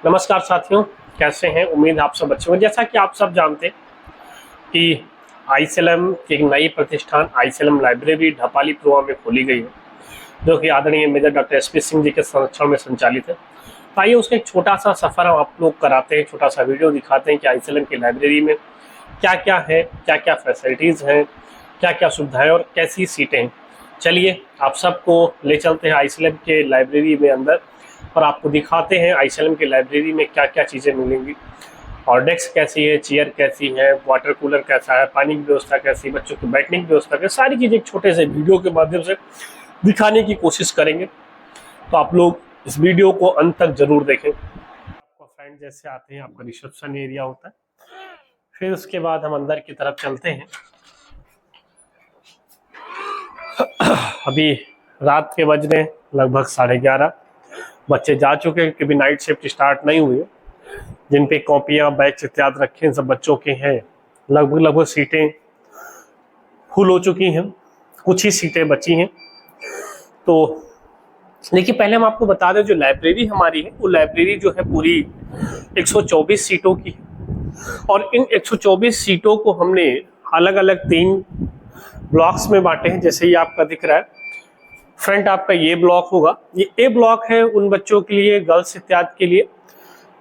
नमस्कार साथियों, कैसे हैं? उम्मीद आप सब अच्छे होंगे। जैसा कि आप सब जानते हैं कि आईसीएलएम की एक नई प्रतिष्ठान आईसीएलएम लाइब्रेरी ढपालीपुरवा में खोली गई है, जो कि आदरणीय major doctor SP Singh ji के संरक्षण में संचालित है। तो आइए उसका एक छोटा सा सफर हम आप लोग कराते हैं, छोटा सा वीडियो दिखाते हैं कि आईसीएलएम की लाइब्रेरी में क्या क्या है, क्या क्या फैसिलिटीज़ हैं, क्या क्या सुविधाएं और कैसी सीटें हैं। चलिए आप सबको ले चलते हैं आईसीएलएम के लाइब्रेरी में अंदर और आपको दिखाते हैं आईसीएलएम की लाइब्रेरी में क्या क्या चीज़ें मिलेंगी और डेस्क कैसी है, चेयर कैसी है, वाटर कूलर कैसा है, पानी की व्यवस्था कैसी, बच्चों की बैठने की व्यवस्था कैसी, सारी चीज़ें एक छोटे से वीडियो के माध्यम से दिखाने की कोशिश करेंगे। तो आप लोग इस वीडियो को अंत तक जरूर देखें। आपका फ्रेंड जैसे आते हैं, आपका रिसेप्शन एरिया होता है, फिर उसके बाद हम अंदर की तरफ चलते हैं। अभी रात के बज रहे लगभग 11:30, बच्चे जा चुके हैं क्योंकि नाइट शिफ्ट स्टार्ट नहीं हुई है। जिन पे कॉपियाँ बैग्स इत्यादि रखे हैं सब बच्चों के हैं। लगभग सीटें फुल हो चुकी हैं, कुछ ही सीटें बची हैं। तो देखिए, पहले हम आपको बता दें जो लाइब्रेरी हमारी है वो लाइब्रेरी जो है पूरी 124 सीटों की है और इन 124 सीटों को हमने अलग अलग 3 ब्लॉक्स में बांटे हैं। जैसे ये आपका दिख रहा है, फ्रंट आपका ये ब्लॉक होगा, ये ए ब्लॉक है उन बच्चों के लिए, गर्ल्स इत्यादि के लिए।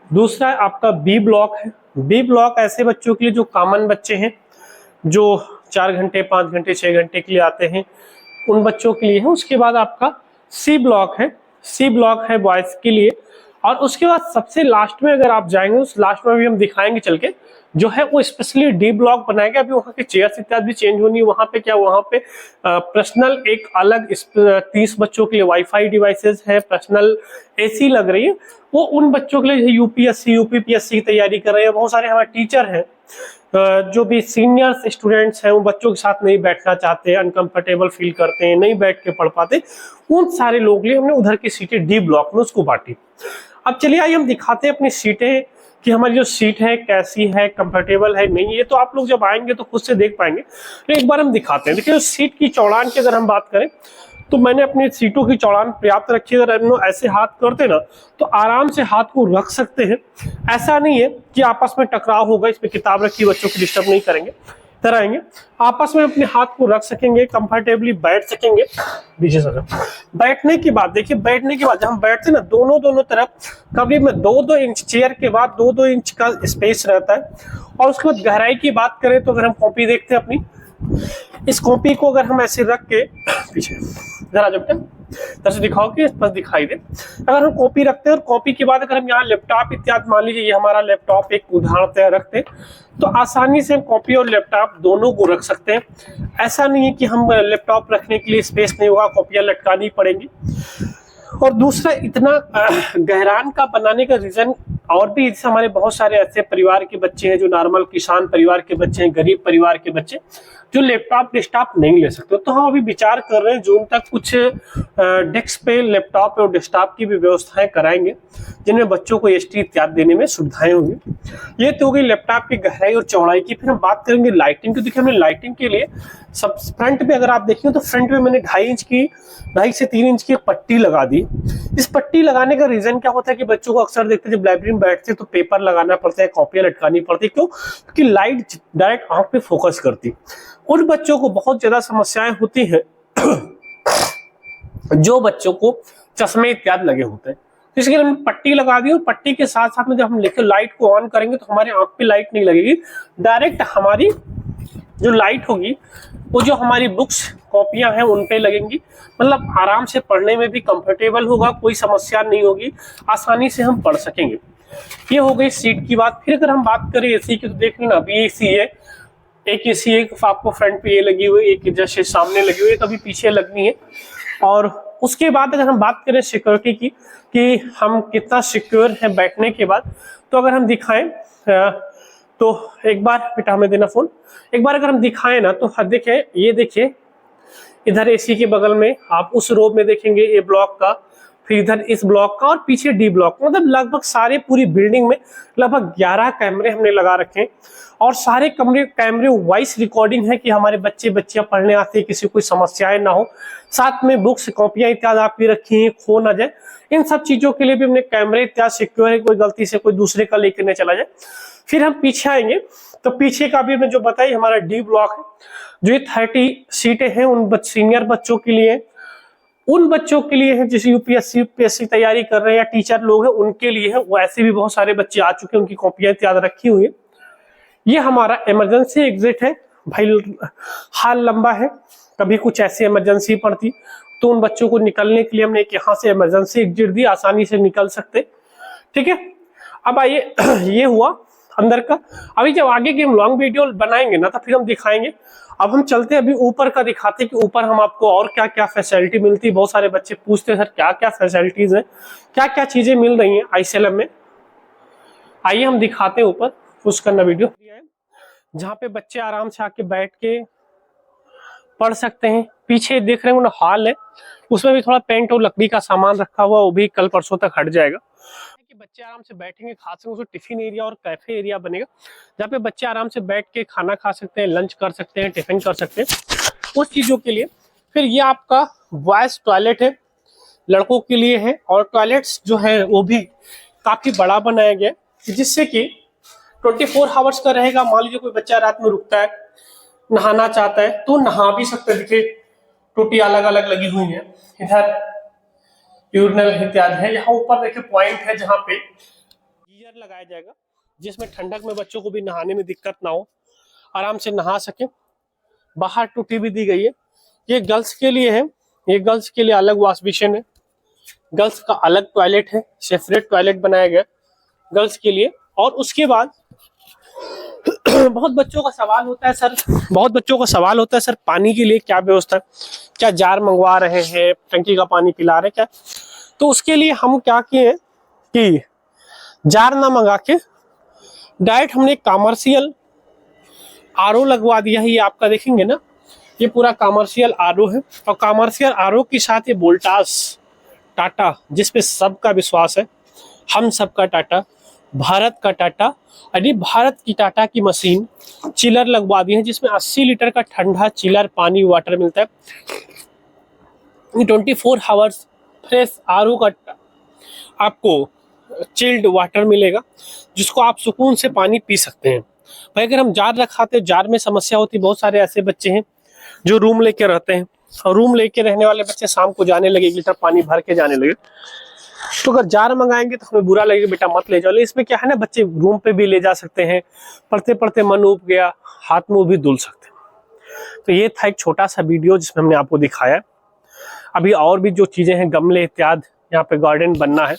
दूसरा आपका बी ब्लॉक है, बी ब्लॉक ऐसे बच्चों के लिए जो कॉमन बच्चे हैं, जो 4 घंटे 5 घंटे 6 घंटे के लिए आते हैं, उन बच्चों के लिए है। उसके बाद आपका सी ब्लॉक है, सी ब्लॉक है बॉयज के लिए। और उसके बाद सबसे लास्ट में अगर आप जाएंगे, उस लास्ट में भी हम दिखाएंगे चल के, जो है वो स्पेशली डी ब्लॉक बनाया गया। अभी वहाँ के चेयर्स इत्यादि भी चेंज होनी है। वहाँ पे क्या, वहाँ पे पर्सनल एक अलग 30 बच्चों के लिए वाईफाई डिवाइसेस है, पर्सनल एसी लग रही है। वो उन बच्चों के लिए यूपीएससी यूपीपीएससी की तैयारी कर रहे हैं। बहुत सारे हमारे टीचर हैं जो भी सीनियर स्टूडेंट्स हैं, वो बच्चों के साथ नहीं बैठना चाहते, अनकंफर्टेबल फील करते हैं, नहीं बैठ के पढ़ पाते, उन सारे लोगों के लिए हमने उधर की सीटें डी ब्लॉक में उसको बांटी। अब चलिए आइए हम दिखाते हैं अपनी सीटें कि हमारी जो सीट है कैसी है, कंफर्टेबल है नहीं। ये तो आप लोग जब आएंगे तो खुद से देख पाएंगे, तो एक बार हम दिखाते हैं। देखिए, सीट की चौड़ान की अगर हम बात करें तो मैंने अपनी सीटों की चौड़ान पर्याप्त रखी है। अगर हम ऐसे हाथ करते ना तो आराम से हाथ को रख सकते हैं। ऐसा नहीं है कि आपस में टकराव होगा, इसमें किताब रखी, बच्चों को डिस्टर्ब नहीं करेंगे, कराएंगे। आपस में अपने हाथ को रख सकेंगे, कंफर्टेबली बैठ सकेंगे। पीछे सर बैठने की बात देखिए, बैठने के बाद जब हम बैठते ना, दोनों तरफ कभी में 2-2 इंच, चेयर के बाद 2-2 इंच का स्पेस रहता है। और उसके बाद गहराई की बात करें तो अगर हम कॉपी देखते हैं अपनी, इस कॉपी को अगर हम ऐसे रख के पीछे जरा जब तक से दिखाओ कि बस दिखाई दे, अगर हम कॉपी रखते हैं और कॉपी के बाद अगर हम यहाँ लैपटॉप इत्यादि, मान लीजिए ये हमारा लैपटॉप एक उदाहरण रखते हैं, तो आसानी से हम कॉपी और लैपटॉप दोनों को रख सकते हैं। ऐसा नहीं है कि हम लैपटॉप रखने के लिए स्पेस नहीं होगा, कॉपियां लटकानी पड़ेंगी। और दूसरा, इतना गहरान का बनाने का रीजन और भी, जैसे हमारे बहुत सारे ऐसे परिवार के बच्चे हैं जो नॉर्मल किसान परिवार के बच्चे हैं, गरीब परिवार के बच्चे जो लैपटॉप डेस्कटॉप नहीं ले सकते, तो हम अभी विचार कर रहे हैं जून तक कुछ डेस्क पे लैपटॉप और डेस्कटॉप की भी व्यवस्थाएं कराएंगे, जिनमें बच्चों को एसटी इत्यादि देने में सुविधाएं होंगी। ये तो हो गई लैपटॉप की गहराई और चौड़ाई की। फिर हम बात करेंगे लाइटिंग की। देखिए, हमने लाइटिंग के लिए सब फ्रंट पे अगर आप देखेंगे तो फ्रंट में मैंने 2.5 से 3 इंच की एक पट्टी लगा दी। इस पट्टी लगाने का रीजन क्या होता है कि बच्चों को अक्सर देखते हैं जब लाइब्रेरी में बैठते हैं तो पेपर लगाना पड़ता है, कॉपियां लटकानी पड़ती है। क्यों? क्योंकि लाइट डायरेक्ट आंख पे फोकस करती। उन बच्चों को बहुत ज्यादा समस्याएं होती हैं जो बच्चों को चश्मे इत्यादि लगे होते हैं। तो इसके लिए हमने पट्टी लगा दी और पट्टी के साथ साथ में जब हम लेकर लाइट को ऑन करेंगे तो हमारे आंख पे लाइट नहीं लगेगी, डायरेक्ट हमारी जो लाइट होगी वो जो हमारी बुक्स कॉपियां हैं उन पे लगेंगी। मतलब आराम से पढ़ने में भी कंफर्टेबल होगा, कोई समस्या नहीं होगी, आसानी से हम पढ़ सकेंगे। ये हो गई सीट की बात। फिर अगर हम बात करें एसी की, तो देख लेना अभी एसी है, एक एसी है आपको फ्रंट पे ये लगी हुई, एक जैसे सामने लगी हुई है, कभी पीछे लगनी है। और उसके बाद अगर हम बात करें सिक्योरिटी की कि हम कितना सिक्योर है बैठने के बाद, तो अगर हम दिखाएं तो एक बार बेटा हमें देना फोन, एक बार अगर हम दिखाएं ना तो देखें, ये देखिए इधर एसी के बगल में आप उस रो में देखेंगे ए ब्लॉक का फिर इधर इस ब्लॉक का और पीछे डी ब्लॉक, मतलब लगभग सारे पूरी बिल्डिंग में लगभग 11 कैमरे हमने लगा रखे हैं। और सारे कैमरे वॉइस रिकॉर्डिंग है कि हमारे बच्चे बच्चियां पढ़ने आते हैं, किसी कोई समस्याएं ना हो। साथ में बुक्स कॉपियां इत्यादि आपकी रखी हैं, खो ना जाए, इन सब चीजों के लिए भी हमने कैमरे इत्यादि सिक्योर है, कोई गलती से कोई दूसरे का लेकर न चला जाए। फिर हम पीछे आएंगे तो पीछे का भी हमने जो बताई हमारा डी ब्लॉक है, जो ये 30 सीटें हैं उन सीनियर बच्चों के लिए, उन बच्चों के लिए है जिसे यूपीएससी तैयारी कर रहे हैं या टीचर लोग हैं उनके लिए है। वैसे भी बहुत सारे बच्चे आ चुके हैं, उनकी कॉपियां इत्यादि रखी हुई है। ये हमारा इमरजेंसी एग्जिट है भाई, हाल लंबा है, कभी कुछ ऐसी इमरजेंसी पड़ती तो उन बच्चों को निकलने के लिए हमने एक यहाँ से इमरजेंसी एग्जिट दी, आसानी से निकल सकते। ठीक है, अब आइए ये हुआ अंदर का। अभी जब आगे की हम लॉन्ग वीडियो बनाएंगे ना तो फिर हम दिखाएंगे। अब हम चलते हैं अभी ऊपर का, दिखाते हैं कि ऊपर हम आपको और क्या क्या फैसिलिटी मिलती है। बहुत सारे बच्चे पूछते हैं सर क्या क्या फैसिलिटीज हैं, क्या क्या चीजें मिल रही हैं आईसीएलएम में। आइए हम दिखाते हैं ऊपर, पुश करना वीडियो, जहाँ पे बच्चे आराम से आके बैठ के पढ़ सकते हैं। पीछे देख रहे हैं हॉल है, उसमें भी थोड़ा पेंट और लकड़ी का सामान रखा हुआ, वो भी कल परसों तक हट जाएगा कि बच्चे आराम से बैठेंगे खा सकते हैं। उसमें टिफिन एरिया और कैफे एरिया बनेगा जहाँ पे बच्चे आराम से बैठ के खाना खा सकते हैं, लंच कर सकते हैं, टिफिन कर सकते हैं, उस चीजों के लिए। फिर ये आपका बॉयज टॉयलेट है, लड़कों के लिए है, और टॉयलेट्स जो है वो भी काफी बड़ा बनाया गया है जिससे कि 24 आवर्स का रहेगा। मान लीजिए कोई बच्चा रात में रुकता है, नहाना चाहता है तो नहा भी सकते हैं। देखिए टूटी अलग अलग लगी हुई है, इधर यूरिनल इत्यादि है। यहाँ ऊपर देखिए पॉइंट है जहाँ पे गीजर लगाया जाएगा जिसमें ठंडक में बच्चों को भी नहाने में दिक्कत ना हो, आराम से नहा सके। बाहर टूटी भी दी गई है, ये गर्ल्स के लिए है, ये गर्ल्स के लिए अलग वॉश बेसिन है, गर्ल्स का अलग टॉयलेट है, सेपरेट टॉयलेट बनाया गया गर्ल्स के लिए। और उसके बाद बहुत बच्चों का सवाल होता है सर पानी के लिए क्या व्यवस्था है, क्या जार मंगवा रहे हैं, टंकी का पानी पिला रहे क्या। तो उसके लिए हम क्या किए कि जार ना मंगा के डायरेक्ट हमने कमर्शियल आरओ लगवा दिया है। ये आपका देखेंगे ना, ये पूरा कमर्शियल आरओ है, और कमर्शियल आरओ के साथ ये वोल्टास टाटा, जिसपे सबका विश्वास है, हम सबका टाटा, भारत का टाटा, अरे भारत की टाटा की मशीन चिलर लगवा दी है जिसमें 80 लीटर का ठंडा चिलर पानी वाटर मिलता है। 24 आवर्स फ्रेश आरओ का आपको चिल्ड वाटर मिलेगा जिसको आप सुकून से पानी पी सकते हैं। भाई अगर हम जार रखाते, जार में समस्या होती, बहुत सारे ऐसे बच्चे हैं जो रूम लेके रहते हैं, और रूम लेके रहने वाले बच्चे शाम को जाने लगे 1 लीटर पानी भर के जाने लगे, तो अगर जार मंगाएंगे तो हमें बुरा लगेगा, बेटा मत ले जाओ। इसमें क्या है ना, बच्चे रूम पे भी ले जा सकते हैं, पढ़ते पढ़ते मन उब गया, हाथ मुंह भी धुल सकते हैं। तो ये था एक छोटा सा वीडियो जिसमें हमने आपको दिखाया। अभी और भी जो चीजें हैं, गमले इत्यादि, यहाँ पे गार्डन बनना है,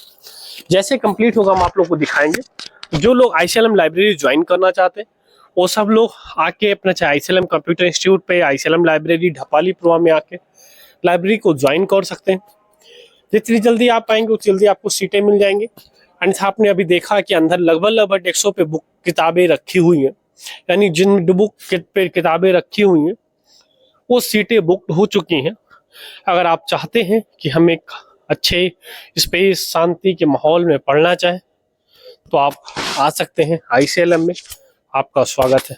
जैसे कंप्लीट होगा हम आप लोग को दिखाएंगे। जो लोग आईसीएलएम लाइब्रेरी ज्वाइन करना चाहते हैं वो सब लोग आके अपना, चाहे आईसीएलएम कंप्यूटर इंस्टीट्यूट पे, आईसीएलएम लाइब्रेरी ढपाली प्रोवा में आके लाइब्रेरी को ज्वाइन कर सकते हैं। जितनी जल्दी आप आएंगे उतनी जल्दी आपको सीटें मिल जाएंगी। अन्यथा आपने अभी देखा कि अंदर लगभग 100 पे बुक किताबें रखी हुई हैं, यानी जिन बुक पे किताबें रखी हुई हैं वो सीटें बुक हो चुकी हैं। अगर आप चाहते हैं कि हम एक अच्छे स्पेस शांति के माहौल में पढ़ना चाहें तो आप आ सकते हैं आईसीएलएम में, आपका स्वागत है।